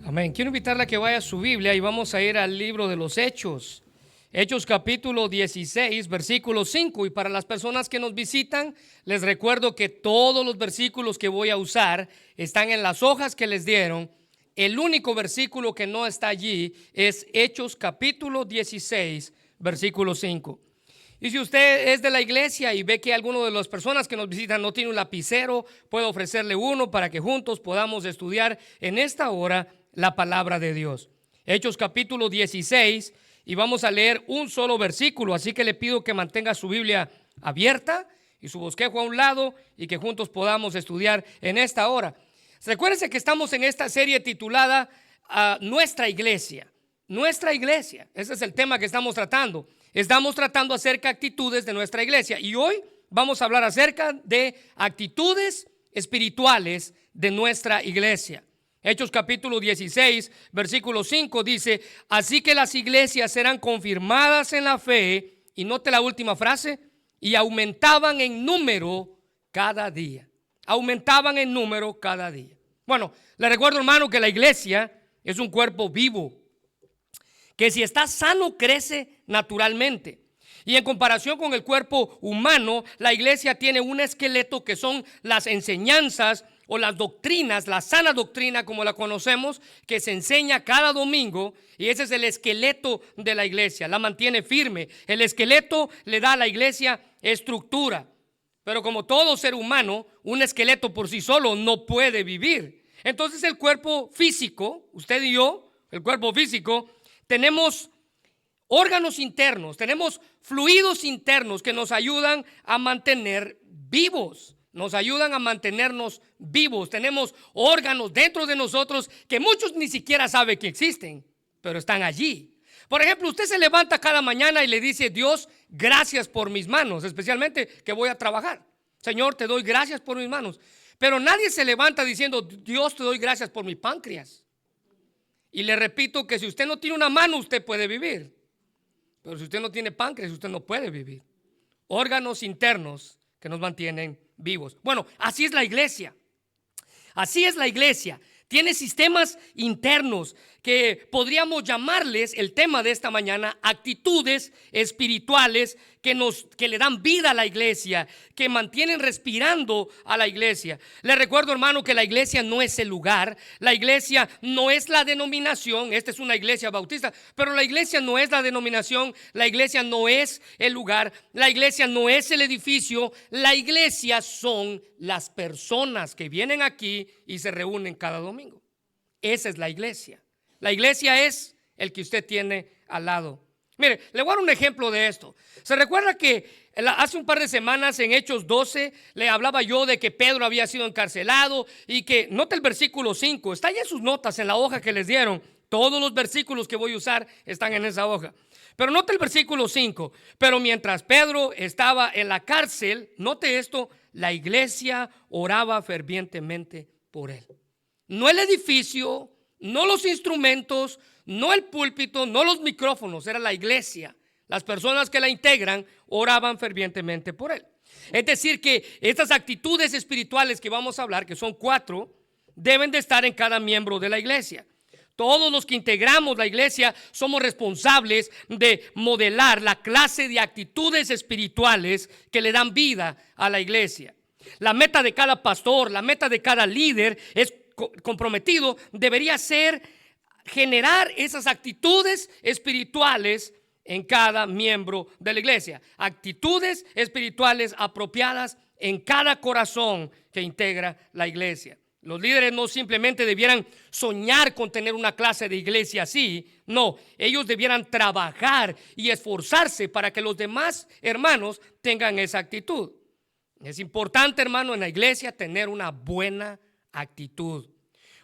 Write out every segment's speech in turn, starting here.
Amén. Quiero invitarle a que vaya a su Biblia y vamos a ir al libro de los Hechos. Hechos capítulo 16, versículo 5. Y para las personas que nos visitan, les recuerdo que todos los versículos que voy a usar están en las hojas que les dieron. El único versículo que no está allí es Hechos capítulo 16, versículo 5. Y si usted es de la iglesia y ve que alguno de las personas que nos visitan no tiene un lapicero, puedo ofrecerle uno para que juntos podamos estudiar en esta hora la palabra de Dios. Hechos capítulo 16, y vamos a leer un solo versículo, así que le pido que mantenga su Biblia abierta y su bosquejo a un lado y que juntos podamos estudiar en esta hora. Recuérdense que estamos en esta serie titulada Nuestra Iglesia. Nuestra iglesia, ese es el tema que estamos tratando. Estamos tratando acerca de actitudes de nuestra iglesia y hoy vamos a hablar acerca de actitudes espirituales de nuestra iglesia. Hechos capítulo 16, versículo 5 dice: así que las iglesias serán confirmadas en la fe, y note la última frase, y aumentaban en número cada día. Aumentaban en número cada día. Bueno, le recuerdo, hermano, que la iglesia es un cuerpo vivo, que si está sano crece naturalmente. Y en comparación con el cuerpo humano, la iglesia tiene un esqueleto que son las enseñanzas o las doctrinas, la sana doctrina como la conocemos, que se enseña cada domingo, y ese es el esqueleto de la iglesia, la mantiene firme. El esqueleto le da a la iglesia estructura, pero como todo ser humano, un esqueleto por sí solo no puede vivir. Entonces el cuerpo físico, usted y yo, el cuerpo físico, tenemos órganos internos, tenemos fluidos internos que nos ayudan a mantener vivos, nos ayudan a mantenernos vivos. Tenemos órganos dentro de nosotros que muchos ni siquiera saben que existen, pero están allí. Por ejemplo, usted se levanta cada mañana y le dice: Dios, gracias por mis manos, especialmente que voy a trabajar. Señor, te doy gracias por mis manos. Pero nadie se levanta diciendo: Dios, te doy gracias por mi páncreas. Y le repito que si usted no tiene una mano, usted puede vivir. Pero si usted no tiene páncreas, usted no puede vivir. Órganos internos que nos mantienen vivos. Bueno, así es la iglesia. Así es la iglesia. Tiene sistemas internos que podríamos llamarles, el tema de esta mañana, actitudes espirituales que le dan vida a la iglesia, que mantienen respirando a la iglesia. Le recuerdo, hermano, que la iglesia no es el lugar, la iglesia no es la denominación. Esta es una iglesia bautista, pero la iglesia no es la denominación, la iglesia no es el lugar, la iglesia no es el edificio, la iglesia son las personas que vienen aquí y se reúnen cada domingo. Esa es la iglesia. La iglesia es el que usted tiene al lado. Mire, le voy a dar un ejemplo de esto. ¿Se recuerda que hace un par de semanas en Hechos 12 le hablaba yo de que Pedro había sido encarcelado y que, note el versículo 5, está ahí en sus notas, en la hoja que les dieron? Todos los versículos que voy a usar están en esa hoja. Pero note el versículo 5, pero mientras Pedro estaba en la cárcel, note esto, la iglesia oraba fervientemente por él. No el edificio, no los instrumentos, no el púlpito, no los micrófonos, era la iglesia. Las personas que la integran oraban fervientemente por él. Es decir, que estas actitudes espirituales que vamos a hablar, que son 4, deben de estar en cada miembro de la iglesia. Todos los que integramos la iglesia somos responsables de modelar la clase de actitudes espirituales que le dan vida a la iglesia. La meta de cada pastor, la meta de cada líder es comprometido debería ser generar esas actitudes espirituales en cada miembro de la iglesia. Actitudes espirituales apropiadas en cada corazón que integra la iglesia. Los líderes no simplemente debieran soñar con tener una clase de iglesia así, no, ellos debieran trabajar y esforzarse para que los demás hermanos tengan esa actitud. Es importante, hermano, en la iglesia tener una buena actitud.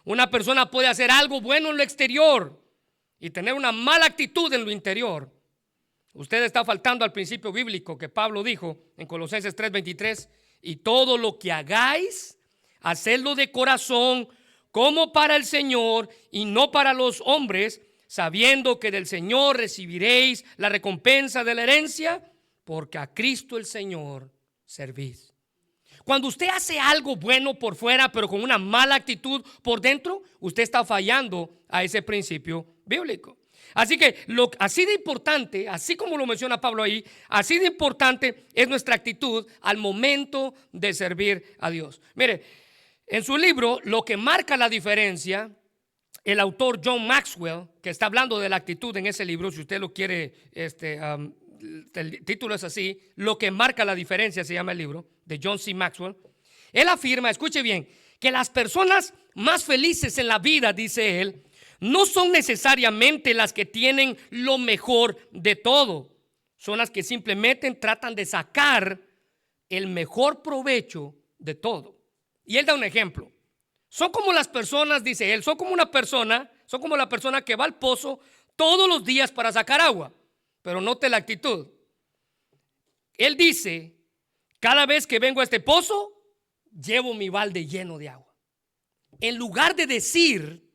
Una persona puede hacer algo bueno en lo exterior y tener una mala actitud en lo interior. Usted está faltando al principio bíblico que Pablo dijo en Colosenses 3:23: y todo lo que hagáis, hacedlo de corazón como para el Señor y no para los hombres, sabiendo que del Señor recibiréis la recompensa de la herencia, porque a Cristo el Señor servís. Cuando usted hace algo bueno por fuera, pero con una mala actitud por dentro, usted está fallando a ese principio bíblico. Así que así de importante, así como lo menciona Pablo ahí, así de importante es nuestra actitud al momento de servir a Dios. Mire, en su libro, Lo que marca la diferencia, el autor John Maxwell, que está hablando de la actitud en ese libro, si usted lo quiere, el título es así, Lo que marca la diferencia se llama el libro, de John C. Maxwell. Él afirma, escuche bien, que las personas más felices en la vida, dice él, no son necesariamente las que tienen lo mejor de todo. Son las que simplemente tratan de sacar el mejor provecho de todo. Y él da un ejemplo. Son como las personas, dice él, son como la persona que va al pozo todos los días para sacar agua. Pero note la actitud. Él dice, cada vez que vengo a este pozo, llevo mi balde lleno de agua. En lugar de decir,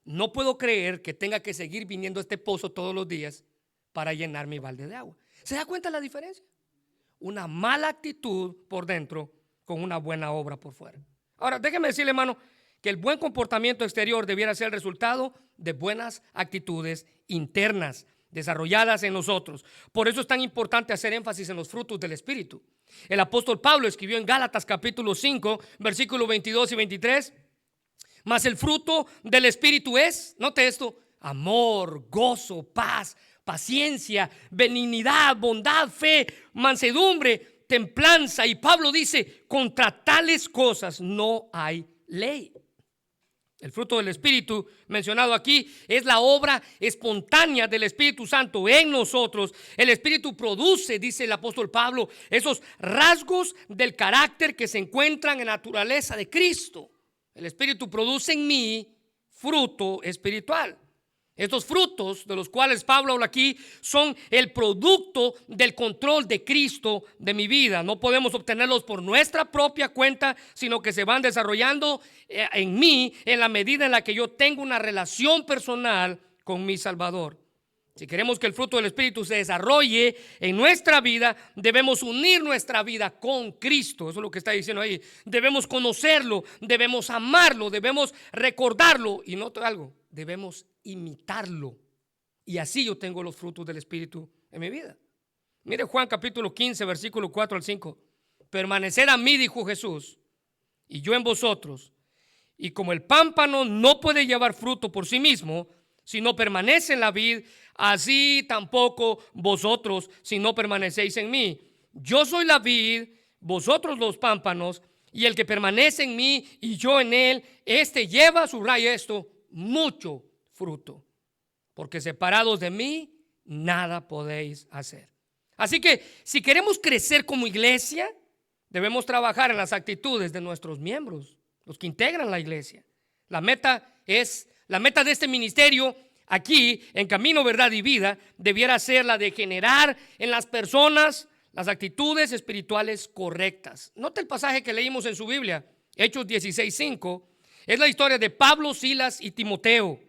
no puedo creer que tenga que seguir viniendo a este pozo todos los días para llenar mi balde de agua. ¿Se da cuenta la diferencia? Una mala actitud por dentro con una buena obra por fuera. Ahora, déjeme decirle, hermano, que el buen comportamiento exterior debiera ser el resultado de buenas actitudes internas desarrolladas en nosotros. Por eso es tan importante hacer énfasis en los frutos del Espíritu. El apóstol Pablo escribió en Gálatas capítulo 5, versículos 22 y 23, mas el fruto del Espíritu es, note esto, amor, gozo, paz, paciencia, benignidad, bondad, fe, mansedumbre, templanza. Y Pablo dice, contra tales cosas no hay ley. El fruto del Espíritu mencionado aquí es la obra espontánea del Espíritu Santo en nosotros. El Espíritu produce, dice el apóstol Pablo, esos rasgos del carácter que se encuentran en la naturaleza de Cristo. El Espíritu produce en mí fruto espiritual. Estos frutos de los cuales Pablo habla aquí son el producto del control de Cristo de mi vida. No podemos obtenerlos por nuestra propia cuenta, sino que se van desarrollando en mí en la medida en la que yo tengo una relación personal con mi Salvador. Si queremos que el fruto del Espíritu se desarrolle en nuestra vida, debemos unir nuestra vida con Cristo. Eso es lo que está diciendo ahí. Debemos conocerlo, debemos amarlo, debemos recordarlo. Y note algo, debemos imitarlo. Y así yo tengo los frutos del Espíritu en mi vida. Mire Juan capítulo 15, versículo 4 al 5. Permaneced a mí, dijo Jesús, y yo en vosotros. Y como el pámpano no puede llevar fruto por sí mismo, si no permanece en la vid, así tampoco vosotros si no permanecéis en mí. Yo soy la vid, vosotros los pámpanos, y el que permanece en mí y yo en él, este lleva, subraya esto, mucho fruto. Porque separados de mí, nada podéis hacer. Así que si queremos crecer como iglesia, debemos trabajar en las actitudes de nuestros miembros, los que integran la iglesia. La meta de este ministerio aquí en Camino, Verdad y Vida debiera ser la de generar en las personas las actitudes espirituales correctas. Note el pasaje que leímos en su Biblia, Hechos 16:5. Es la historia de Pablo, Silas y Timoteo.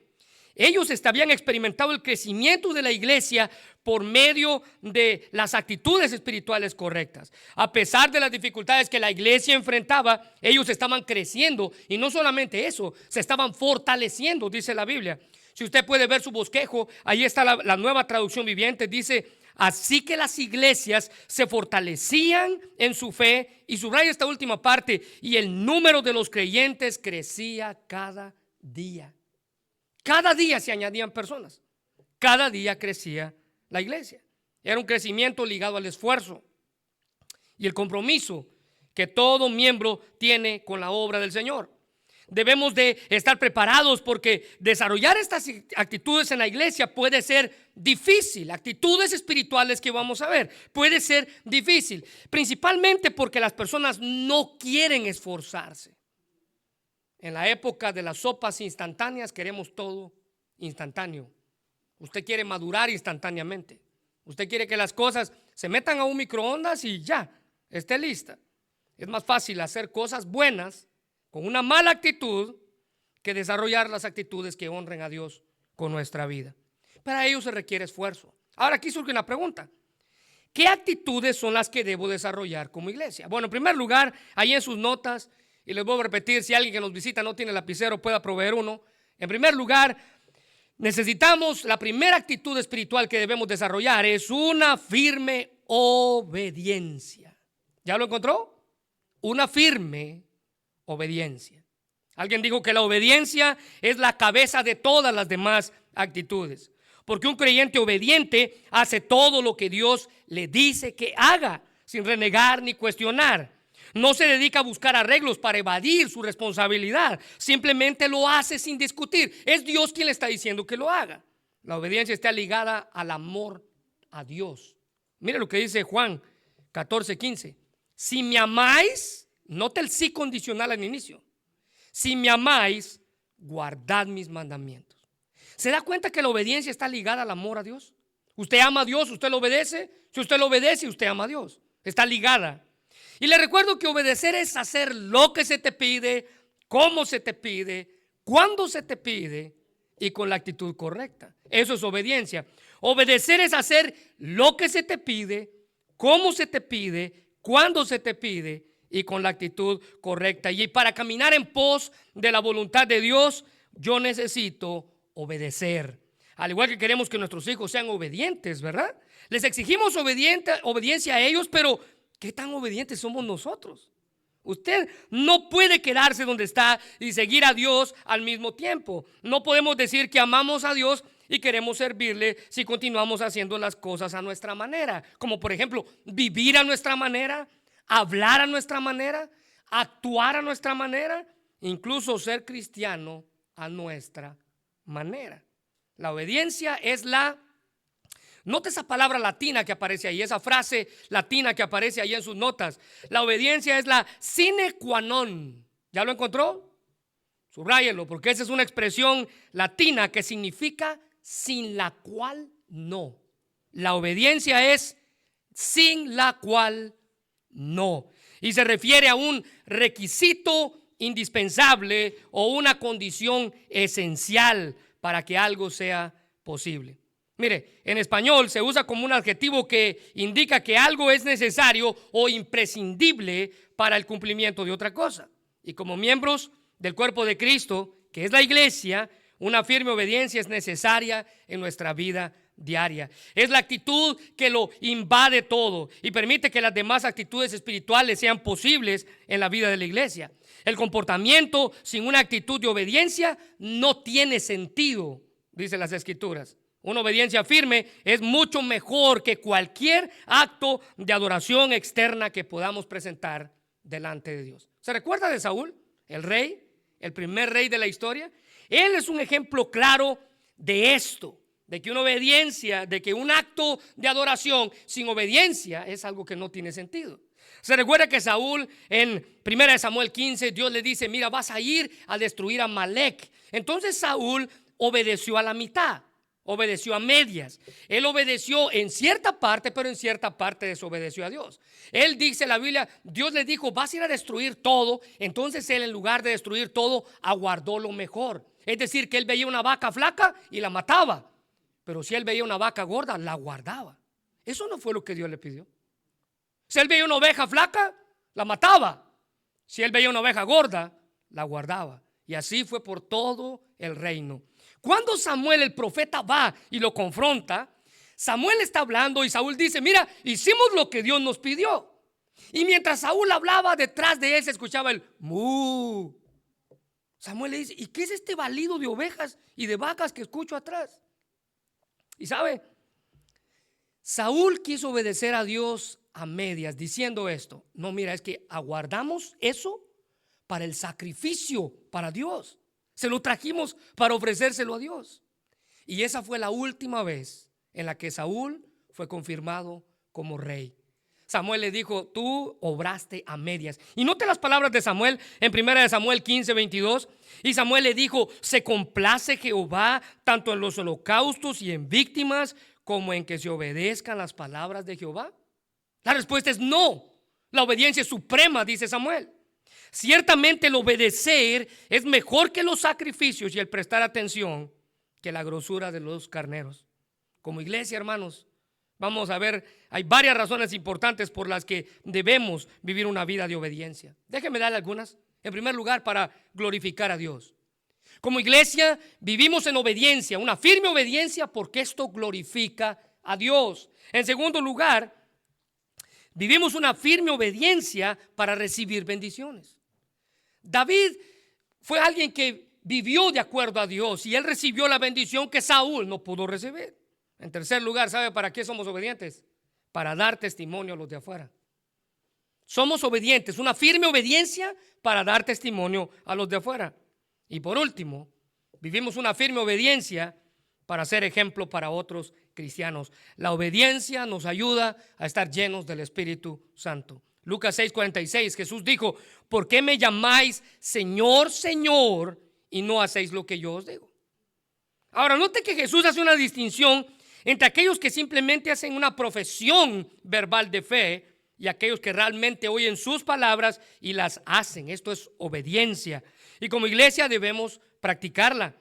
Ellos habían experimentado el crecimiento de la iglesia por medio de las actitudes espirituales correctas. A pesar de las dificultades que la iglesia enfrentaba, ellos estaban creciendo. Y no solamente eso, se estaban fortaleciendo, dice la Biblia. Si usted puede ver su bosquejo, ahí está la nueva traducción viviente. Dice, así que las iglesias se fortalecían en su fe. Y subraya esta última parte, y el número de los creyentes crecía cada día. Cada día se añadían personas. Cada día crecía la iglesia. Era un crecimiento ligado al esfuerzo y el compromiso que todo miembro tiene con la obra del Señor. Debemos de estar preparados porque desarrollar estas actitudes en la iglesia puede ser difícil. Actitudes espirituales que vamos a ver puede ser difícil, principalmente porque las personas no quieren esforzarse. En la época de las sopas instantáneas queremos todo instantáneo. Usted quiere madurar instantáneamente. Usted quiere que las cosas se metan a un microondas y ya, esté lista. Es más fácil hacer cosas buenas con una mala actitud que desarrollar las actitudes que honren a Dios con nuestra vida. Para ello se requiere esfuerzo. Ahora aquí surge una pregunta. ¿qué actitudes son las que debo desarrollar como iglesia? Bueno, en primer lugar, ahí en sus notas, y les voy a repetir, si alguien que nos visita no tiene lapicero, pueda proveer uno. En primer lugar, necesitamos, la primera actitud espiritual que debemos desarrollar es una firme obediencia. ¿Ya lo encontró? Una firme obediencia. Alguien dijo que la obediencia es la cabeza de todas las demás actitudes. Porque un creyente obediente hace todo lo que Dios le dice que haga, sin renegar ni cuestionar. No se dedica a buscar arreglos para evadir su responsabilidad. Simplemente lo hace sin discutir. Es Dios quien le está diciendo que lo haga. La obediencia está ligada al amor a Dios. Mire lo que dice Juan 14:15. Si me amáis, nota el sí condicional al inicio. Si me amáis, guardad mis mandamientos. ¿Se da cuenta que la obediencia está ligada al amor a Dios? Usted ama a Dios, usted lo obedece. Si usted lo obedece, usted ama a Dios. Está ligada. Y le recuerdo que obedecer es hacer lo que se te pide, cómo se te pide, cuándo se te pide y con la actitud correcta. Eso es obediencia. Obedecer es hacer lo que se te pide, cómo se te pide, cuándo se te pide y con la actitud correcta. Y para caminar en pos de la voluntad de Dios, yo necesito obedecer. Al igual que queremos que nuestros hijos sean obedientes, ¿verdad? Les exigimos obediencia a ellos, pero ¿qué tan obedientes somos nosotros? Usted no puede quedarse donde está y seguir a Dios al mismo tiempo. No podemos decir que amamos a Dios y queremos servirle si continuamos haciendo las cosas a nuestra manera. Como por ejemplo, vivir a nuestra manera, hablar a nuestra manera, actuar a nuestra manera, incluso ser cristiano a nuestra manera. La obediencia es note esa palabra latina que aparece ahí, esa frase latina que aparece ahí en sus notas. La obediencia es la sine qua non. ¿Ya lo encontró? Subráyelo, porque esa es una expresión latina que significa sin la cual no. La obediencia es sin la cual no. Y se refiere a un requisito indispensable o una condición esencial para que algo sea posible. Mire, en español se usa como un adjetivo que indica que algo es necesario o imprescindible para el cumplimiento de otra cosa. Y como miembros del cuerpo de Cristo, que es la iglesia, una firme obediencia es necesaria en nuestra vida diaria. Es la actitud que lo invade todo y permite que las demás actitudes espirituales sean posibles en la vida de la iglesia. El comportamiento sin una actitud de obediencia no tiene sentido, dicen las Escrituras. Una obediencia firme es mucho mejor que cualquier acto de adoración externa que podamos presentar delante de Dios. ¿Se recuerda de Saúl, el rey, el primer rey de la historia? Él es un ejemplo claro de esto, de que una obediencia, de que un acto de adoración sin obediencia es algo que no tiene sentido. Se recuerda que Saúl en 1 Samuel 15, Dios le dice, mira, vas a ir a destruir a Amalek. Entonces Saúl obedeció a la mitad. Obedeció a medias. Él obedeció en cierta parte, pero en cierta parte desobedeció a Dios. Él dice la Biblia, Dios le dijo, vas a ir a destruir todo. Entonces él, en lugar de destruir todo, aguardó lo mejor. Es decir, que él veía una vaca flaca y la mataba. Pero si él veía una vaca gorda, la guardaba. Eso no fue lo que Dios le pidió. Si él veía una oveja flaca, la mataba. Si él veía una oveja gorda, la guardaba. Y así fue por todo el reino. Cuando Samuel el profeta va y lo confronta, Samuel está hablando y Saúl dice, mira, hicimos lo que Dios nos pidió. Y mientras Saúl hablaba, detrás de él se escuchaba el mu. Samuel le dice, ¿y qué es este balido de ovejas y de vacas que escucho atrás? Y sabe, Saúl quiso obedecer a Dios a medias, diciendo esto, no, mira, es que aguardamos eso para el sacrificio para Dios. Se lo trajimos para ofrecérselo a Dios. Y esa fue la última vez en la que Saúl fue confirmado como rey. Samuel le dijo, tú obraste a medias. Y note las palabras de Samuel en 1 Samuel 15:22. Y Samuel le dijo, ¿se complace Jehová tanto en los holocaustos y en víctimas como en que se obedezcan las palabras de Jehová? La respuesta es no. La obediencia es suprema, dice Samuel. Ciertamente el obedecer es mejor que los sacrificios y el prestar atención que la grosura de los carneros. Como iglesia, hermanos, Vamos a ver, hay varias razones importantes por las que debemos vivir una vida de obediencia. Déjenme darle algunas. En primer lugar, para glorificar a Dios. Como iglesia vivimos en obediencia, una firme obediencia, porque esto glorifica a Dios. En segundo lugar, vivimos una firme obediencia para recibir bendiciones. David fue alguien que vivió de acuerdo a Dios y él recibió la bendición que Saúl no pudo recibir. En tercer lugar, ¿sabe para qué somos obedientes? Para dar testimonio a los de afuera. Somos obedientes, una firme obediencia para dar testimonio a los de afuera. Y por último, vivimos una firme obediencia para ser ejemplo para otros cristianos. La obediencia nos ayuda a estar llenos del Espíritu Santo. Lucas 6:46, Jesús dijo: ¿por qué me llamáis Señor, Señor, y no hacéis lo que yo os digo? Ahora, note que Jesús hace una distinción entre aquellos que simplemente hacen una profesión verbal de fe y aquellos que realmente oyen sus palabras y las hacen. Esto es obediencia. Y como iglesia debemos practicarla.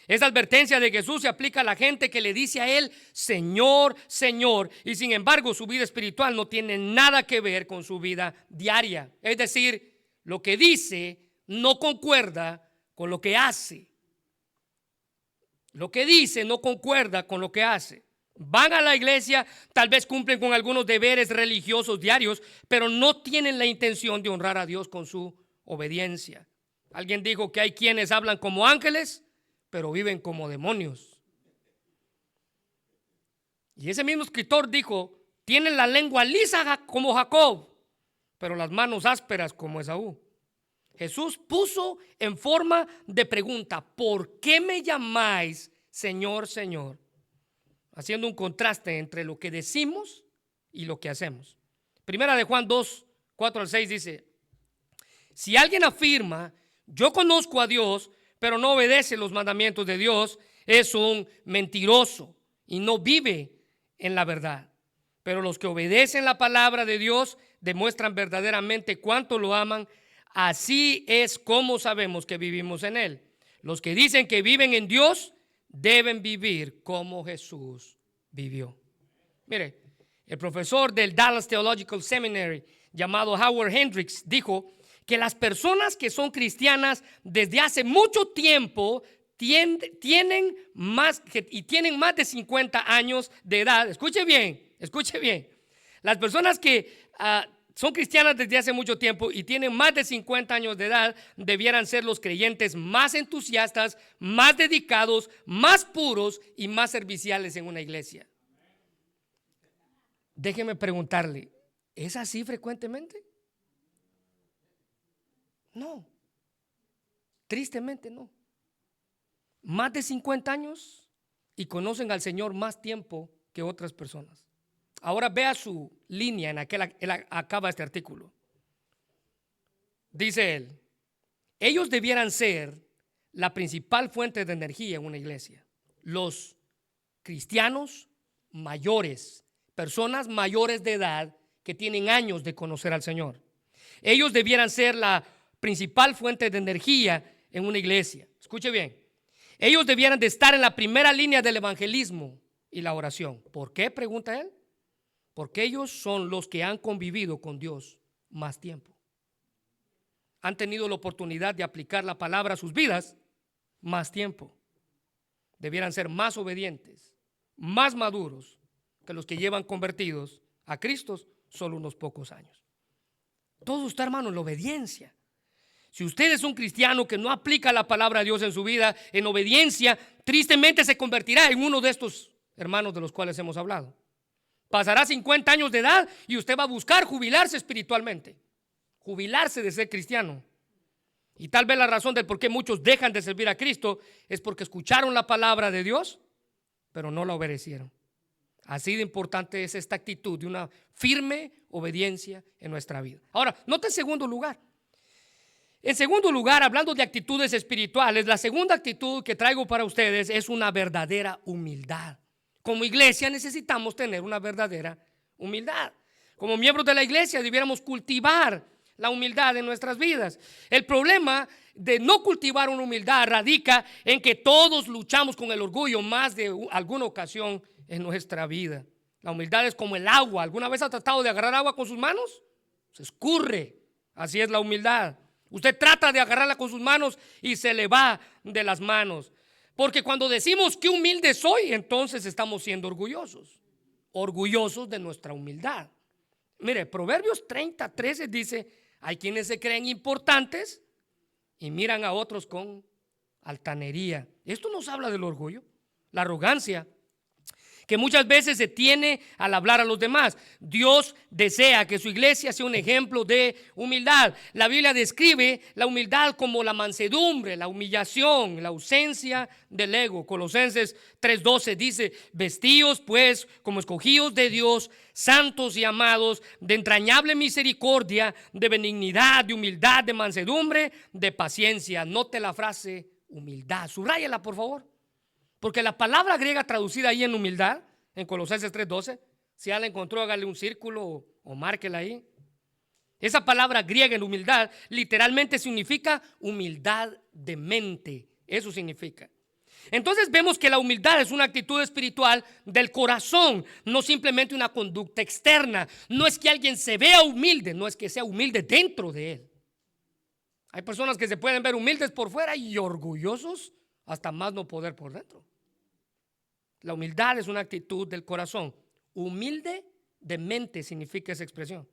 Esa advertencia de Jesús se aplica a la gente que le dice a Él Señor, Señor, y sin embargo su vida espiritual no tiene nada que ver con su vida diaria. Es decir, lo que dice no concuerda con lo que hace. Lo que dice no concuerda con lo que hace. Van a la iglesia, tal vez cumplen con algunos deberes religiosos diarios, pero no tienen la intención de honrar a Dios con su obediencia. Alguien dijo que hay quienes hablan como ángeles, pero viven como demonios. Y ese mismo escritor dijo: tienen la lengua lisa como Jacob, pero las manos ásperas como Esaú. Jesús puso en forma de pregunta: ¿por qué me llamáis Señor, Señor? Haciendo un contraste entre lo que decimos y lo que hacemos. Primera de Juan 2, 4 al 6 dice: si alguien afirma yo conozco a Dios, pero no obedece los mandamientos de Dios, es un mentiroso y no vive en la verdad. Pero los que obedecen la palabra de Dios demuestran verdaderamente cuánto lo aman. Así es como sabemos que vivimos en Él. Los que dicen que viven en Dios deben vivir como Jesús vivió. Mire, el profesor del Dallas Theological Seminary llamado Howard Hendricks dijo que las personas que son cristianas desde hace mucho tiempo tienen más de 50 años de edad. Escuche bien, escuche bien. Las personas que son cristianas desde hace mucho tiempo y tienen más de 50 años de edad debieran ser los creyentes más entusiastas, más dedicados, más puros y más serviciales en una iglesia. Déjeme preguntarle, ¿es así frecuentemente? No, tristemente no. Más de 50 años y conocen al Señor más tiempo que otras personas. Ahora vea su línea en aquel él acaba este artículo. Dice él: ellos debieran ser la principal fuente de energía en una iglesia. Los cristianos mayores, personas mayores de edad que tienen años de conocer al Señor. Ellos debieran ser la principal fuente de energía en una iglesia. Escuche bien. Ellos debieran de estar en la primera línea del evangelismo y la oración. ¿Por qué?, pregunta él. Porque ellos son los que han convivido con Dios más tiempo. Han tenido la oportunidad de aplicar la palabra a sus vidas más tiempo. Debieran ser más obedientes, más maduros que los que llevan convertidos a Cristo solo unos pocos años. Todo está, hermano, en la obediencia. Si usted es un cristiano que no aplica la palabra de Dios en su vida, en obediencia, tristemente se convertirá en uno de estos hermanos de los cuales hemos hablado. Pasará 50 años de edad y usted va a buscar jubilarse espiritualmente, jubilarse de ser cristiano. Y tal vez la razón del por qué muchos dejan de servir a Cristo es porque escucharon la palabra de Dios, pero no la obedecieron. Así de importante es esta actitud de una firme obediencia en nuestra vida. Ahora, note en segundo lugar. En segundo lugar, hablando de actitudes espirituales, la segunda actitud que traigo para ustedes es una verdadera humildad. Como iglesia necesitamos tener una verdadera humildad. Como miembros de la iglesia debiéramos cultivar la humildad en nuestras vidas. El problema de no cultivar una humildad radica en que todos luchamos con el orgullo más de alguna ocasión en nuestra vida. La humildad es como el agua. ¿Alguna vez ha tratado de agarrar agua con sus manos? Se escurre. Así es la humildad. Usted trata de agarrarla con sus manos y se le va de las manos. Porque cuando decimos que humilde soy, entonces estamos siendo orgullosos. Orgullosos de nuestra humildad. Mire, Proverbios 30:13 dice: hay quienes se creen importantes y miran a otros con altanería. Esto nos habla del orgullo, la arrogancia que muchas veces se tiene al hablar a los demás. Dios desea que su iglesia sea un ejemplo de humildad. La Biblia describe la humildad como la mansedumbre, la humillación, la ausencia del ego. Colosenses 3:12 dice: vestíos pues como escogidos de Dios, santos y amados, de entrañable misericordia, de benignidad, de humildad, de mansedumbre, de paciencia. Note la frase humildad, subráyala por favor. Porque la palabra griega traducida ahí en humildad, en Colosenses 3:12, si ya la encontró, hágale un círculo o márquela ahí. Esa palabra griega en humildad literalmente significa humildad de mente. Eso significa. Entonces vemos que la humildad es una actitud espiritual del corazón, no simplemente una conducta externa. No es que alguien se vea humilde, no es que sea humilde dentro de él. Hay personas que se pueden ver humildes por fuera y orgullosos hasta más no poder por dentro. La humildad es una actitud del corazón. Humilde de mente significa esa expresión.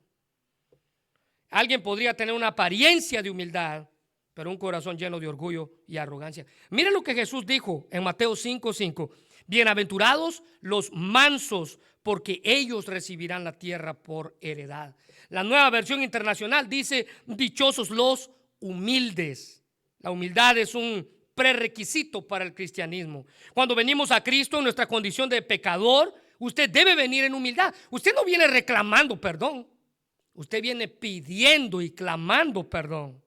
Alguien podría tener una apariencia de humildad, pero un corazón lleno de orgullo y arrogancia. Mire lo que Jesús dijo en Mateo 5:5. Bienaventurados los mansos, porque ellos recibirán la tierra por heredad. La Nueva Versión Internacional dice: dichosos los humildes. La humildad es un prerequisito para el cristianismo. Cuando venimos a Cristo en nuestra condición de pecador, usted debe venir en humildad. Usted no viene reclamando perdón, usted viene pidiendo y clamando perdón.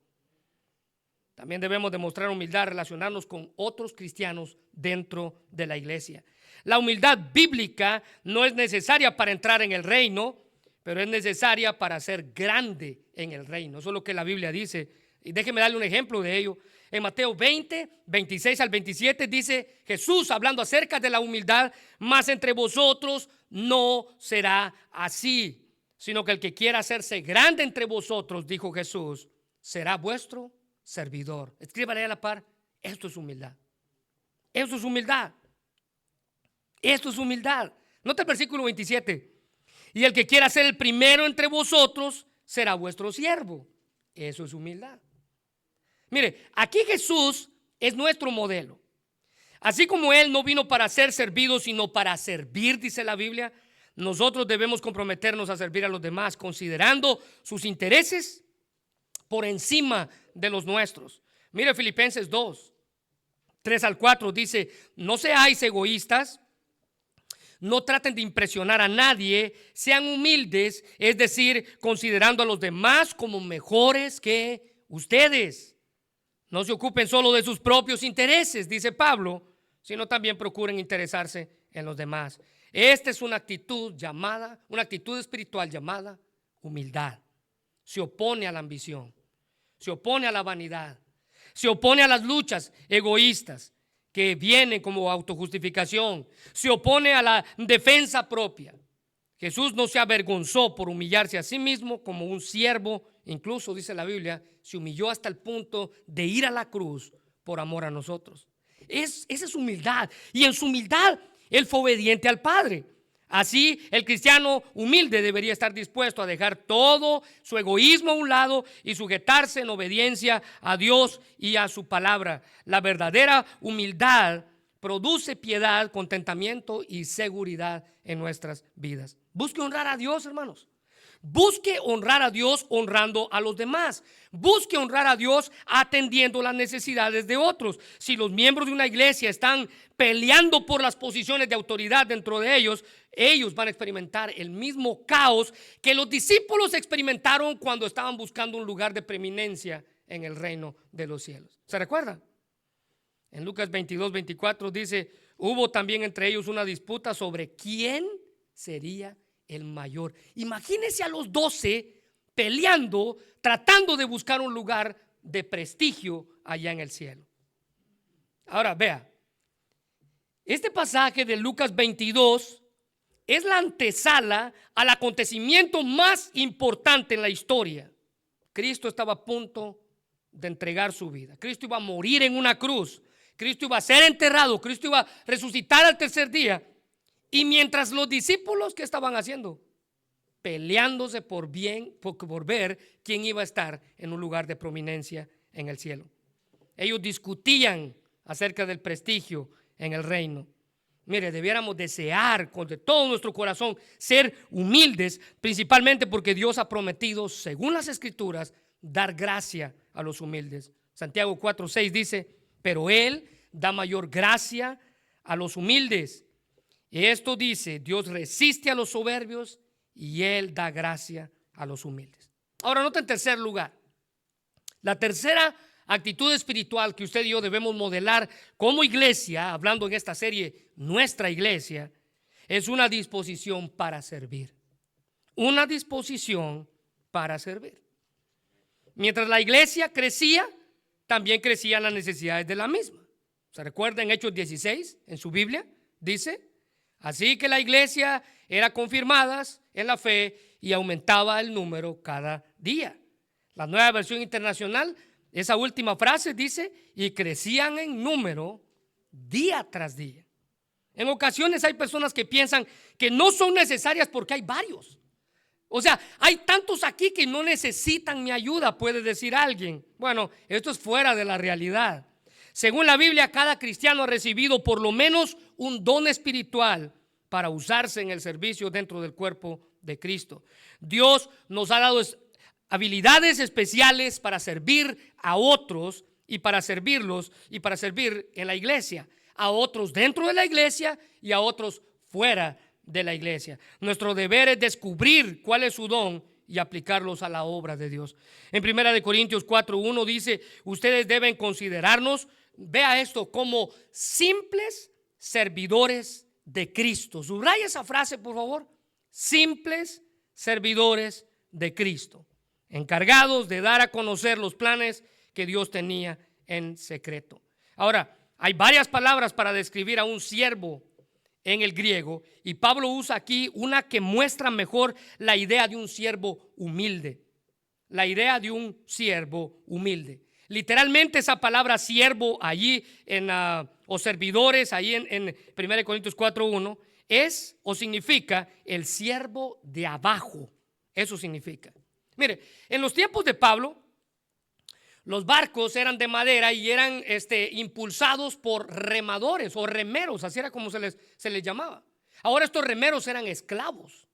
También debemos demostrar humildad, relacionarnos con otros cristianos dentro de la iglesia. La humildad bíblica no es necesaria para entrar en el reino, pero es necesaria para ser grande en el reino. Eso es lo que la Biblia dice. Y déjeme darle un ejemplo de ello. En Mateo 20:26 al 27 dice Jesús hablando acerca de la humildad: mas entre vosotros no será así, sino que el que quiera hacerse grande entre vosotros, dijo Jesús, será vuestro servidor. Escríbale a la par: esto es humildad. Esto es humildad. Esto es humildad. Nota el versículo 27. Y el que quiera ser el primero entre vosotros será vuestro siervo. Eso es humildad. Mire, aquí Jesús es nuestro modelo. Así como Él no vino para ser servido, sino para servir, dice la Biblia, nosotros debemos comprometernos a servir a los demás, considerando sus intereses por encima de los nuestros. Mire, Filipenses 2:3 al 4 dice: no seáis egoístas, no traten de impresionar a nadie, sean humildes, es decir, considerando a los demás como mejores que ustedes. No se ocupen solo de sus propios intereses, dice Pablo, sino también procuren interesarse en los demás. Esta es una actitud espiritual llamada humildad. Se opone a la ambición, se opone a la vanidad, se opone a las luchas egoístas que vienen como autojustificación, se opone a la defensa propia. Jesús no se avergonzó por humillarse a sí mismo como un siervo. Incluso dice la Biblia, se humilló hasta el punto de ir a la cruz por amor a nosotros. Esa es humildad. Y en su humildad Él fue obediente al Padre. Así el cristiano humilde debería estar dispuesto a dejar todo su egoísmo a un lado y sujetarse en obediencia a Dios y a su palabra. La verdadera humildad produce piedad, contentamiento y seguridad en nuestras vidas. Busque honrar a Dios, hermanos. Busque honrar a Dios honrando a los demás. Busque honrar a Dios atendiendo las necesidades de otros. Si los miembros de una iglesia están peleando por las posiciones de autoridad dentro de ellos, ellos van a experimentar el mismo caos que los discípulos experimentaron cuando estaban buscando un lugar de preeminencia en el reino de los cielos. ¿Se recuerdan? En Lucas 22:24 dice: hubo también entre ellos una disputa sobre quién sería el mayor. Imagínense a los 12 peleando, tratando de buscar un lugar de prestigio allá en el cielo. Ahora vea, este pasaje de Lucas 22 es la antesala al acontecimiento más importante en la historia. Cristo estaba a punto de entregar su vida. Cristo iba a morir en una cruz. Cristo iba a ser enterrado. Cristo iba a resucitar al tercer día. Y mientras los discípulos, ¿qué estaban haciendo? Peleándose por ver quién iba a estar en un lugar de prominencia en el cielo. Ellos discutían acerca del prestigio en el reino. Mire, debiéramos desear con todo nuestro corazón ser humildes, principalmente porque Dios ha prometido, según las Escrituras, dar gracia a los humildes. Santiago 4:6 dice, pero Él da mayor gracia a los humildes. Y esto dice, Dios resiste a los soberbios y Él da gracia a los humildes. Ahora, nota en tercer lugar, la tercera actitud espiritual que usted y yo debemos modelar como iglesia, hablando en esta serie, nuestra iglesia, es una disposición para servir. Una disposición para servir. Mientras la iglesia crecía, también crecían las necesidades de la misma. ¿Se recuerda en Hechos 16, en su Biblia? Dice, así que la iglesia era confirmada en la fe y aumentaba el número cada día. La Nueva Versión Internacional, esa última frase dice, y crecían en número día tras día. En ocasiones hay personas que piensan que no son necesarias porque hay varios. O sea, hay tantos aquí que no necesitan mi ayuda, puede decir alguien. Bueno, esto es fuera de la realidad. Según la Biblia, cada cristiano ha recibido por lo menos un don espiritual para usarse en el servicio dentro del cuerpo de Cristo. Dios nos ha dado habilidades especiales para servir a otros y para servirlos y para servir en la iglesia, a otros dentro de la iglesia y a otros fuera de la iglesia. Nuestro deber es descubrir cuál es su don y aplicarlos a la obra de Dios. En 1 Corintios 4:1 dice, ustedes deben considerarnos, vea esto, como simples servidores de Cristo. Subraya esa frase, por favor. Simples servidores de Cristo, encargados de dar a conocer los planes que Dios tenía en secreto. Ahora, hay varias palabras para describir a un siervo en el griego, y Pablo usa aquí una que muestra mejor la idea de un siervo humilde. La idea de un siervo humilde. Literalmente esa palabra siervo allí o servidores allí en 1 Corintios 4:1 es o significa el siervo de abajo. Eso significa. Mire, en los tiempos de Pablo, los barcos eran de madera y eran impulsados por remadores o remeros, así era como se les llamaba. Ahora estos remeros eran esclavos.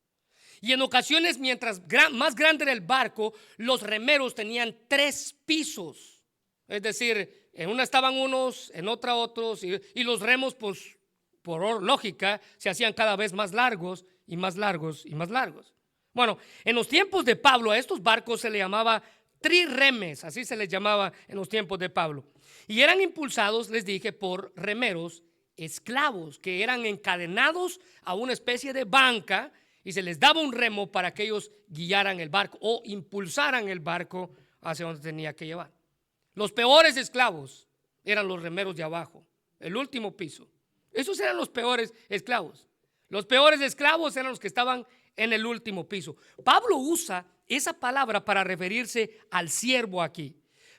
Y en ocasiones, mientras más grande era el barco, los remeros tenían 3 pisos. Es decir, en una estaban unos, en otra otros, y los remos, pues, por lógica, se hacían cada vez más largos y más largos y más largos. Bueno, en los tiempos de Pablo a estos barcos se le llamaba triremes, así se les llamaba en los tiempos de Pablo. Y eran impulsados, les dije, por remeros esclavos que eran encadenados a una especie de banca y se les daba un remo para que ellos guiaran el barco o impulsaran el barco hacia donde tenía que llevar. Los peores esclavos eran los remeros de abajo, el último piso. Esos eran los peores esclavos. Los peores esclavos eran los que estaban en el último piso. Pablo usa esa palabra para referirse al siervo aquí.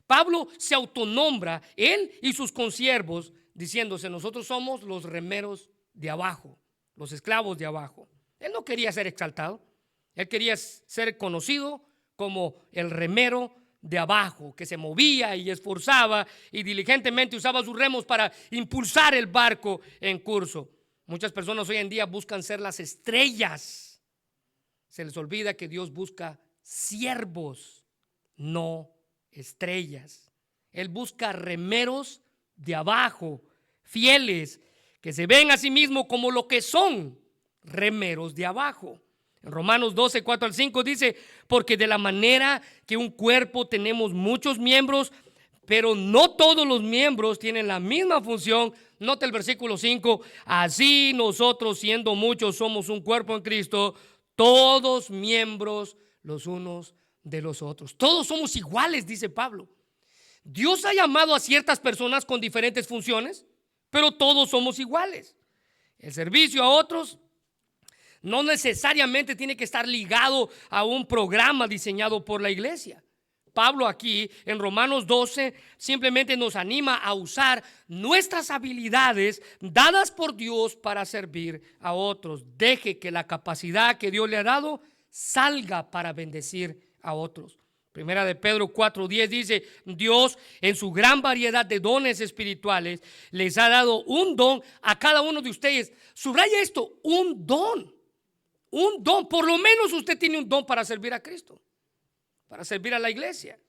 Pablo se autonombra, él y sus consiervos, diciéndose, nosotros somos los remeros de abajo, los esclavos de abajo. Él no quería ser exaltado, él quería ser conocido como el remero de abajo, que se movía y esforzaba y diligentemente usaba sus remos para impulsar el barco en curso. Muchas personas hoy en día buscan ser las estrellas. Se les olvida que Dios busca siervos, no estrellas. Él busca remeros de abajo, fieles, que se ven a sí mismos como lo que son, remeros de abajo. En Romanos 12, 4 al 5 dice, porque de la manera que un cuerpo tenemos muchos miembros, pero no todos los miembros tienen la misma función. Nota el versículo 5, así nosotros siendo muchos somos un cuerpo en Cristo, todos miembros los unos de los otros. Todos somos iguales, dice Pablo. Dios ha llamado a ciertas personas con diferentes funciones, pero todos somos iguales. El servicio a otros no necesariamente tiene que estar ligado a un programa diseñado por la iglesia. Pablo aquí en Romanos 12 simplemente nos anima a usar nuestras habilidades dadas por Dios para servir a otros. Deje que la capacidad que Dios le ha dado salga para bendecir a otros. Primera de Pedro 4:10 dice: Dios en su gran variedad de dones espirituales les ha dado un don a cada uno de ustedes. Subraya esto: un don. Un don. Por lo menos usted tiene un don para servir a Cristo, para servir a la iglesia.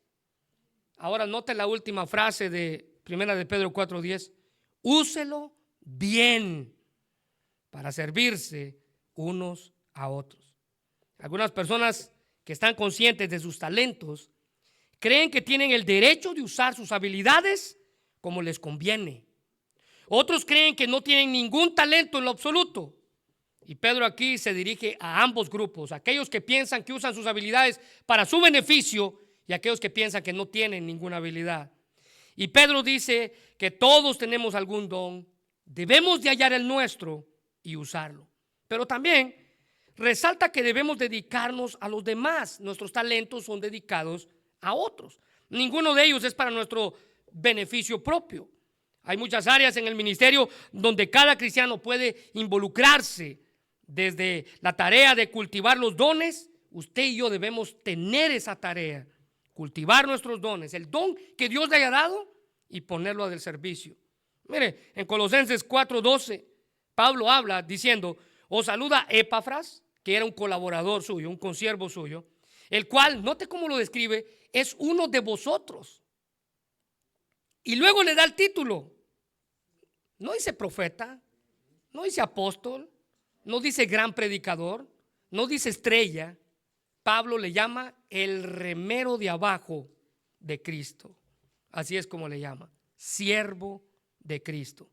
Ahora note la última frase de Primera de Pedro 4:10: úselo bien para servirse unos a otros. Algunas personas que están conscientes de sus talentos creen que tienen el derecho de usar sus habilidades como les conviene. Otros creen que no tienen ningún talento en lo absoluto. Y Pedro aquí se dirige a ambos grupos: aquellos que piensan que usan sus habilidades para su beneficio y aquellos que piensan que no tienen ninguna habilidad. Y Pedro dice que todos tenemos algún don, debemos de hallar el nuestro y usarlo. Pero también resalta que debemos dedicarnos a los demás. Nuestros talentos son dedicados a otros. Ninguno de ellos es para nuestro beneficio propio. Hay muchas áreas en el ministerio donde cada cristiano puede involucrarse. Desde la tarea de cultivar los dones, usted y yo debemos tener esa tarea, cultivar nuestros dones, el don que Dios le haya dado, y ponerlo a del servicio. Mire, en Colosenses 4:12, Pablo habla diciendo: os saluda Epafras, que era un colaborador suyo, un consiervo suyo, el cual, note cómo lo describe, es uno de vosotros. Y luego le da el título. No dice profeta, no dice apóstol, no dice gran predicador, no dice estrella. Pablo le llama el remero de abajo de Cristo. Así es como le llama, siervo de Cristo.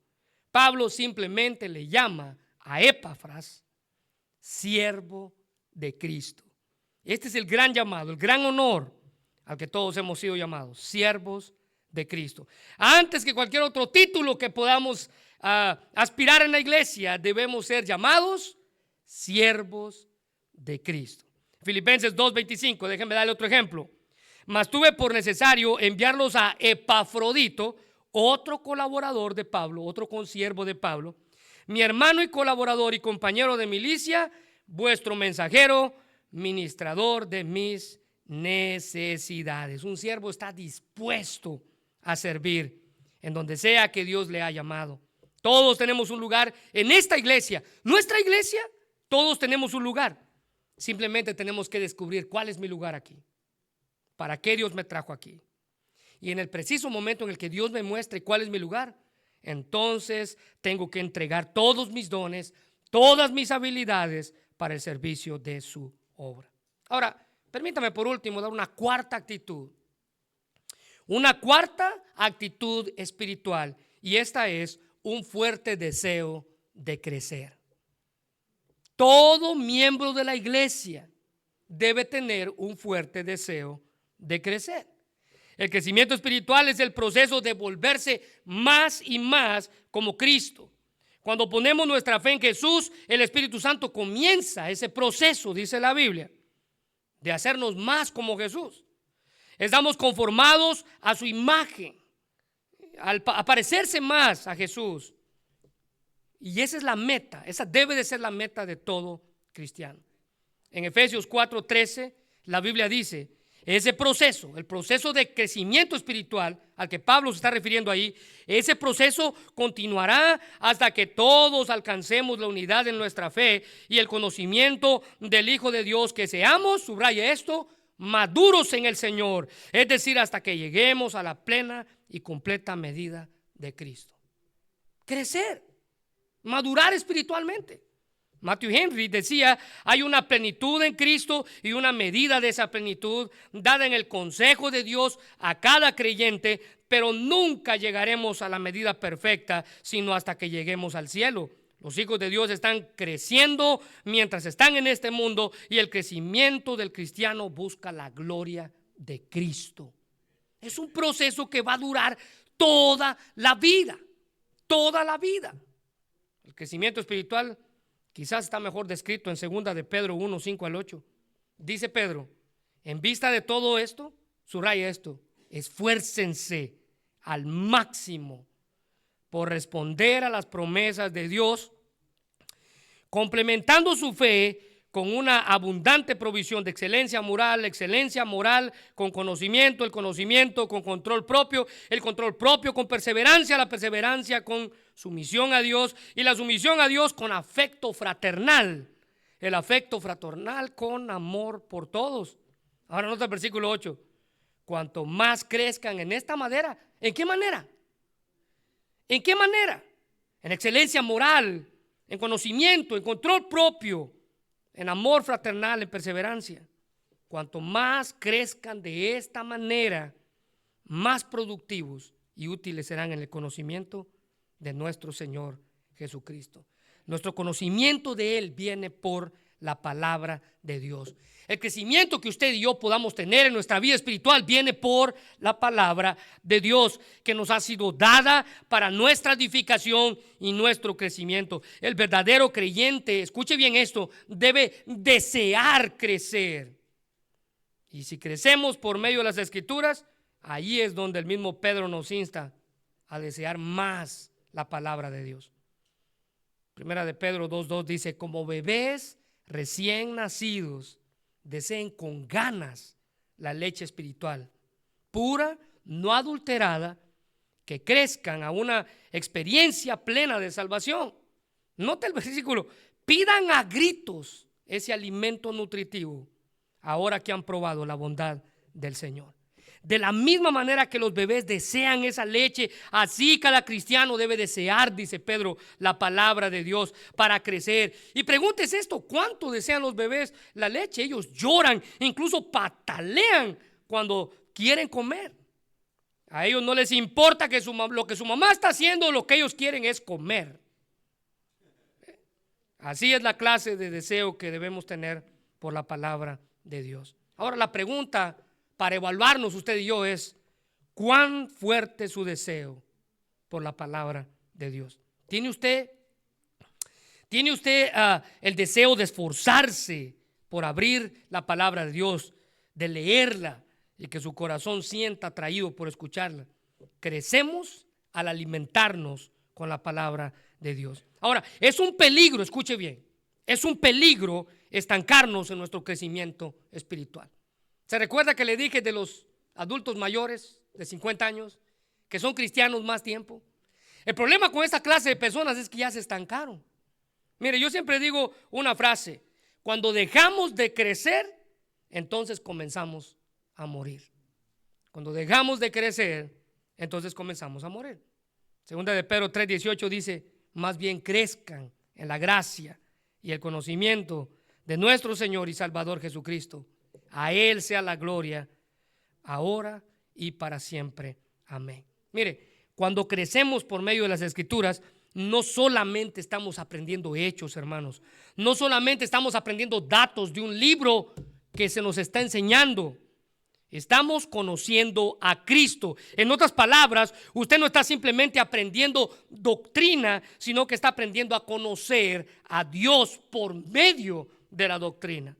Pablo simplemente le llama a Epafras siervo de Cristo. Este es el gran llamado, el gran honor al que todos hemos sido llamados, siervos de Cristo. Antes que cualquier otro título que podamos aspirar en la iglesia, debemos ser llamados siervos de Cristo. Filipenses 2:25, déjenme darle otro ejemplo. Mas tuve por necesario enviarlos a Epafrodito, otro colaborador de Pablo, otro consiervo de Pablo, mi hermano y colaborador y compañero de milicia, vuestro mensajero, ministrador de mis necesidades. Un siervo está dispuesto a servir en donde sea que Dios le ha llamado. Todos tenemos un lugar en esta iglesia. Nuestra iglesia, todos tenemos un lugar. Simplemente tenemos que descubrir cuál es mi lugar aquí. ¿Para qué Dios me trajo aquí? Y en el preciso momento en el que Dios me muestre cuál es mi lugar, entonces tengo que entregar todos mis dones, todas mis habilidades para el servicio de su obra. Ahora, permítame por último dar una cuarta actitud. Una cuarta actitud espiritual, y esta es un fuerte deseo de crecer. Todo miembro de la iglesia debe tener un fuerte deseo de crecer. El crecimiento espiritual es el proceso de volverse más y más como Cristo. Cuando ponemos nuestra fe en Jesús, el Espíritu Santo comienza ese proceso, dice la Biblia, de hacernos más como Jesús. Estamos conformados a su imagen, al parecerse más a Jesús. Y esa es la meta, esa debe de ser la meta de todo cristiano. En Efesios 4:13, la Biblia dice: ese proceso, el proceso de crecimiento espiritual al que Pablo se está refiriendo ahí, ese proceso continuará hasta que todos alcancemos la unidad en nuestra fe y el conocimiento del Hijo de Dios, que seamos, subraya esto, maduros en el Señor, es decir, hasta que lleguemos a la plena y completa medida de Cristo. Crecer, madurar espiritualmente. Matthew Henry decía: hay una plenitud en Cristo y una medida de esa plenitud dada en el consejo de Dios a cada creyente, pero nunca llegaremos a la medida perfecta sino hasta que lleguemos al cielo. Los hijos de Dios están creciendo mientras están en este mundo, y el crecimiento del cristiano busca la gloria de Cristo. Es un proceso que va a durar toda la vida, toda la vida. El crecimiento espiritual Quizás está mejor descrito en 2 de Pedro 1, 5 al 8. Dice Pedro: en vista de todo esto, subraya esto, esfuércense al máximo por responder a las promesas de Dios, complementando su fe con una abundante provisión de excelencia moral con conocimiento, el conocimiento con control propio, el control propio con perseverancia, la perseverancia con sumisión a Dios y la sumisión a Dios con afecto fraternal, el afecto fraternal con amor por todos. Ahora nota el versículo 8. Cuanto más crezcan en esta manera, ¿en qué manera? ¿En qué manera? En excelencia moral, en conocimiento, en control propio, en amor fraternal, en perseverancia. Cuanto más crezcan de esta manera, más productivos y útiles serán en el conocimiento de nuestro Señor Jesucristo. Nuestro conocimiento de Él viene por la palabra de Dios. El crecimiento que usted y yo podamos tener en nuestra vida espiritual viene por la palabra de Dios, que nos ha sido dada para nuestra edificación y nuestro crecimiento. El verdadero creyente, escuche bien esto, debe desear crecer. Y si crecemos por medio de las Escrituras, ahí es donde el mismo Pedro nos insta a desear más la palabra de Dios. Primera de Pedro 2:2 dice: como bebés recién nacidos, deseen con ganas la leche espiritual, pura, no adulterada, que crezcan a una experiencia plena de salvación. Note el versículo: pidan a gritos ese alimento nutritivo, ahora que han probado la bondad del Señor. De la misma manera que los bebés desean esa leche, así cada cristiano debe desear, dice Pedro, la palabra de Dios para crecer. Y pregúntese esto: ¿cuánto desean los bebés la leche? Ellos lloran, incluso patalean cuando quieren comer. A ellos no les importa que lo que su mamá está haciendo, lo que ellos quieren es comer. Así es la clase de deseo que debemos tener por la palabra de Dios. Ahora la pregunta para evaluarnos usted y yo es: ¿cuán fuerte es su deseo por la palabra de Dios? ¿Tiene usted el deseo de esforzarse por abrir la palabra de Dios, de leerla y que su corazón sienta atraído por escucharla? Crecemos al alimentarnos con la palabra de Dios. Ahora, es un peligro, escuche bien, es un peligro estancarnos en nuestro crecimiento espiritual. ¿Se recuerda que le dije de los adultos mayores de 50 años que son cristianos más tiempo? El problema con esta clase de personas es que ya se estancaron. Mire, yo siempre digo una frase: cuando dejamos de crecer, entonces comenzamos a morir. Cuando dejamos de crecer, entonces comenzamos a morir. Segunda de Pedro 3:18 dice: más bien crezcan en la gracia y el conocimiento de nuestro Señor y Salvador Jesucristo. A Él sea la gloria, ahora y para siempre. Amén. Mire, cuando crecemos por medio de las Escrituras, no solamente estamos aprendiendo hechos, hermanos. No solamente estamos aprendiendo datos de un libro que se nos está enseñando. Estamos conociendo a Cristo. En otras palabras, usted no está simplemente aprendiendo doctrina, sino que está aprendiendo a conocer a Dios por medio de la doctrina.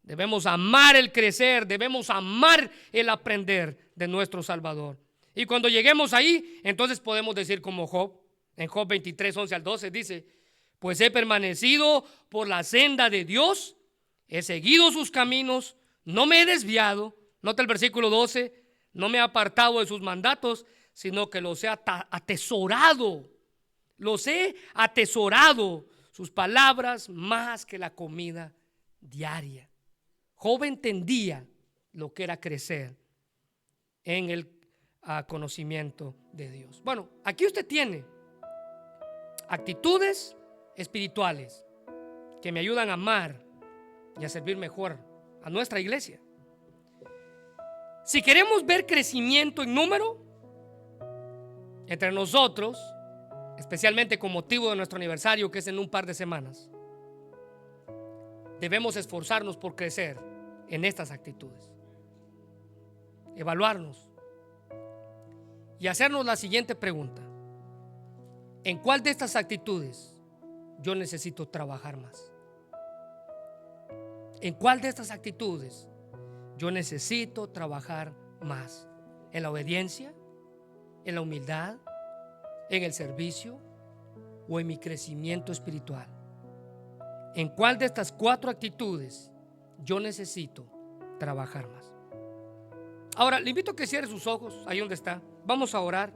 Debemos amar el crecer, debemos amar el aprender de nuestro Salvador. Y cuando lleguemos ahí, entonces podemos decir como Job, en Job 23:11-12 dice: pues he permanecido por la senda de Dios, he seguido sus caminos, no me he desviado. Nota el versículo 12: no me he apartado de sus mandatos, sino que los he atesorado. Los he atesorado, sus palabras más que la comida diaria. Job entendía lo que era crecer en el conocimiento de Dios. Bueno, aquí usted tiene actitudes espirituales que me ayudan a amar y a servir mejor a nuestra iglesia. Si queremos ver crecimiento en número entre nosotros, especialmente con motivo de nuestro aniversario, que es en un par de semanas, debemos esforzarnos por crecer en estas actitudes, evaluarnos y hacernos la siguiente pregunta: ¿en cuál de estas actitudes yo necesito trabajar más? ¿En cuál de estas actitudes yo necesito trabajar más? ¿En la obediencia? ¿En la humildad? ¿En el servicio? ¿O en mi crecimiento espiritual? ¿En cuál de estas 4 actitudes yo necesito trabajar más? Ahora, le invito a que cierre sus ojos ahí donde está. Vamos a orar.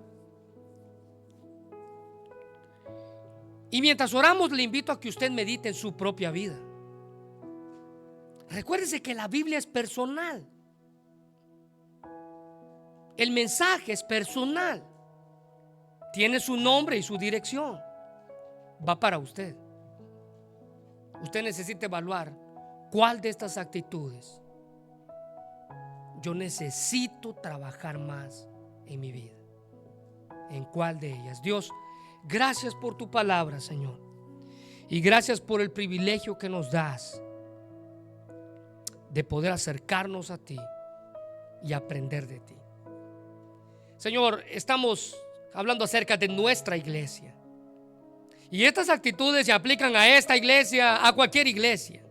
Y mientras oramos, le invito a que usted medite en su propia vida. Recuérdese que la Biblia es personal. El mensaje es personal. Tiene su nombre y su dirección. Va para usted. Usted necesita evaluar cuál de estas actitudes yo necesito trabajar más en mi vida. ¿En cuál de ellas? Dios, gracias por tu palabra, Señor. Y gracias por el privilegio que nos das de poder acercarnos a ti y aprender de ti. Señor, estamos hablando acerca de nuestra iglesia. Y estas actitudes se aplican a esta iglesia, a cualquier iglesia.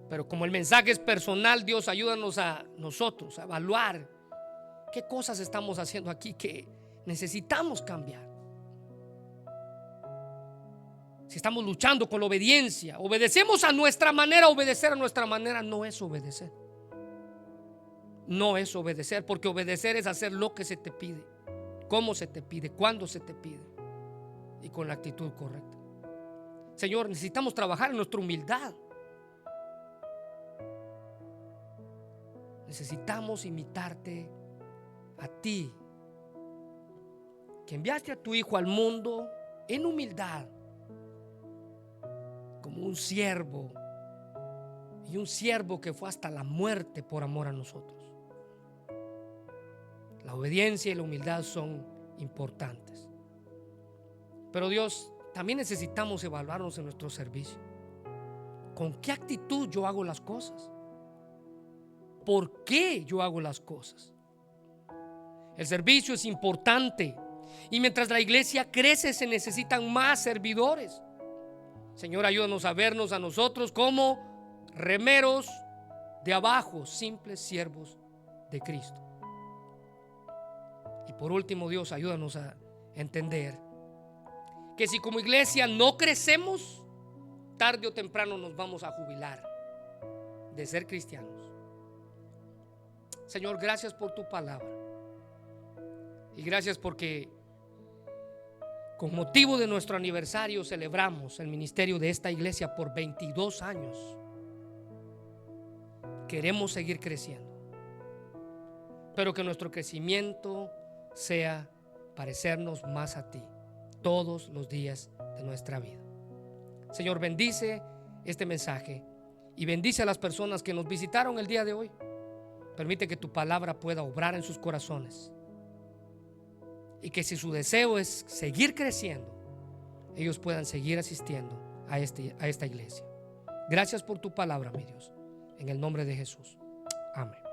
Pero como el mensaje es personal, Dios, ayúdanos a nosotros a evaluar qué cosas estamos haciendo aquí que necesitamos cambiar. Si estamos luchando con la obediencia, obedecemos a nuestra manera. Obedecer a nuestra manera no es obedecer. No es obedecer, porque obedecer es hacer lo que se te pide, cómo se te pide, cuándo se te pide y con la actitud correcta. Señor, necesitamos trabajar en nuestra humildad. Necesitamos imitarte a ti, que enviaste a tu Hijo al mundo en humildad, como un siervo, y un siervo que fue hasta la muerte por amor a nosotros. La obediencia y la humildad son importantes. Pero Dios, también necesitamos evaluarnos en nuestro servicio. ¿Con qué actitud yo hago las cosas? ¿Por qué yo hago las cosas? El servicio es importante, y mientras la iglesia crece se necesitan más servidores. Señor, ayúdanos a vernos a nosotros como remeros de abajo, simples siervos de Cristo. Y por último, Dios, ayúdanos a entender que si como iglesia no crecemos, tarde o temprano nos vamos a jubilar de ser cristianos. Señor, gracias por tu palabra. Y gracias porque con motivo de nuestro aniversario celebramos el ministerio de esta iglesia por 22 años. Queremos seguir creciendo, pero que nuestro crecimiento sea parecernos más a ti todos los días de nuestra vida. Señor, bendice este mensaje y bendice a las personas que nos visitaron el día de hoy. Permite que tu palabra pueda obrar en sus corazones, y que si su deseo es seguir creciendo, ellos puedan seguir asistiendo a esta iglesia. Gracias por tu palabra, mi Dios, en el nombre de Jesús. Amén.